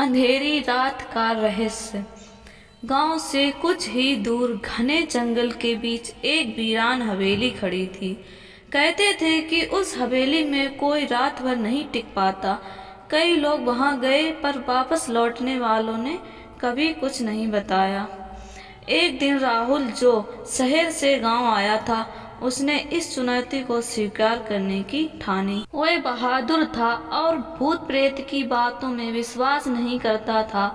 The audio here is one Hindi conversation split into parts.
अंधेरी रात का रहस्य। गांव से कुछ ही दूर घने जंगल के बीच एक वीरान हवेली खड़ी थी। कहते थे कि उस हवेली में कोई रात भर नहीं टिक पाता। कई लोग वहां गए पर वापस लौटने वालों ने कभी कुछ नहीं बताया। एक दिन राहुल, जो शहर से गांव आया था, उसने इस चुनौती को स्वीकार करने की ठानी। वह बहादुर था और भूत प्रेत की बातों में विश्वास नहीं करता था।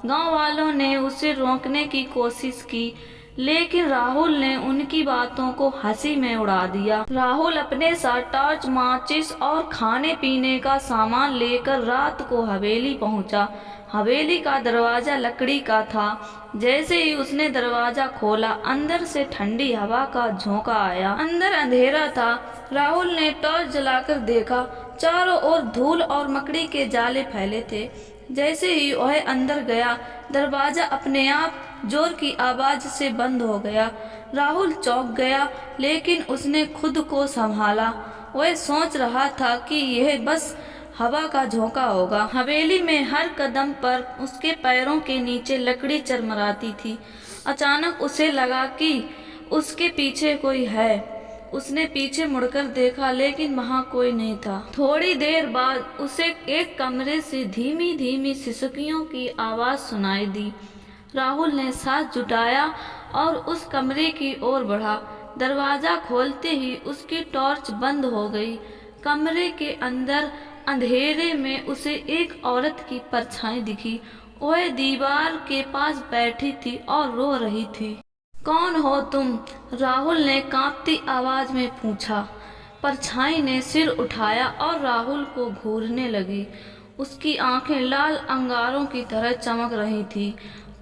गांव वालों ने उसे रोकने की कोशिश की, लेकिन राहुल ने उनकी बातों को हंसी में उड़ा दिया। राहुल अपने साथ टॉर्च, माचिस और खाने पीने का सामान लेकर रात को हवेली पहुंचा। हवेली का दरवाजा लकड़ी का था। जैसे ही उसने दरवाजा खोला, अंदर से ठंडी हवा का झोंका आया। अंदर अंधेरा था। राहुल ने टॉर्च जलाकर देखा, चारों ओर धूल और मकड़ी के जाले फैले थे। जैसे ही वह अंदर गया, दरवाजा अपने आप जोर की आवाज से बंद हो गया। राहुल चौंक गया, लेकिन उसने खुद को संभाला। वह सोच रहा था कि यह बस हवा का झोंका होगा। हवेली में हर कदम पर उसके पैरों के नीचे लकड़ी चरमराती थी। अचानक उसे लगा कि उसके पीछे कोई है। उसने पीछे मुड़कर देखा, लेकिन वहां कोई नहीं था। थोड़ी देर बाद उसे एक कमरे से धीमी धीमी सिसकियों की आवाज सुनाई दी। राहुल ने साथ जुटाया और उस कमरे की ओर बढ़ा। दरवाजा खोलते ही उसकी टॉर्च बंद हो गई। कमरे के अंदर अंधेरे में उसे एक औरत की परछाई दिखी। वह दीवार के पास बैठी थी और रो रही थी। कौन हो तुम? राहुल ने कांपती आवाज में पूछा। परछाई ने सिर उठाया और राहुल को घूरने लगी। उसकी आंखें लाल अंगारों की तरह चमक रही थी।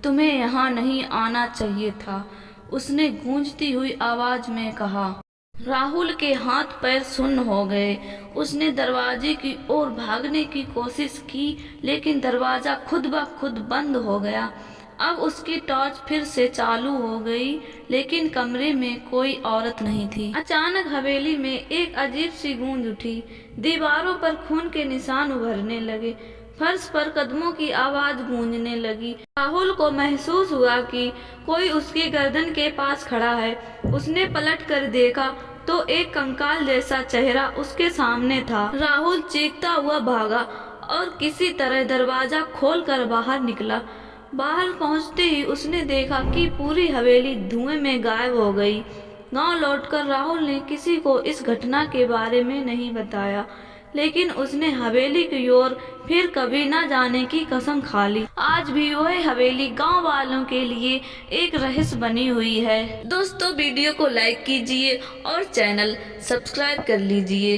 तुम्हें यहाँ नहीं आना चाहिए था, उसने गूंजती हुई आवाज में कहा। राहुल के हाथ पैर सुन्न हो गए। उसने दरवाजे की ओर भागने की कोशिश की, लेकिन दरवाजा खुद ब खुद बंद हो गया। अब उसकी टॉर्च फिर से चालू हो गई, लेकिन कमरे में कोई औरत नहीं थी। अचानक हवेली में एक अजीब सी गूंज उठी। दीवारों पर खून के निशान उभरने लगे। फर्श पर कदमों की आवाज गूंजने लगी। राहुल को महसूस हुआ कि कोई उसकी गर्दन के पास खड़ा है। उसने पलट कर देखा तो एक कंकाल जैसा चेहरा उसके सामने था। राहुल चीखता हुआ भागा और किसी तरह दरवाजा खोलकर बाहर निकला। बाहर पहुंचते ही उसने देखा कि पूरी हवेली धुएं में गायब हो गई। गांव लौटकर राहुल ने किसी को इस घटना के बारे में नहीं बताया, लेकिन उसने हवेली की ओर फिर कभी न जाने की कसम खा ली। आज भी वह हवेली गांव वालों के लिए एक रहस्य बनी हुई है। दोस्तों, वीडियो को लाइक कीजिए और चैनल सब्सक्राइब कर लीजिए।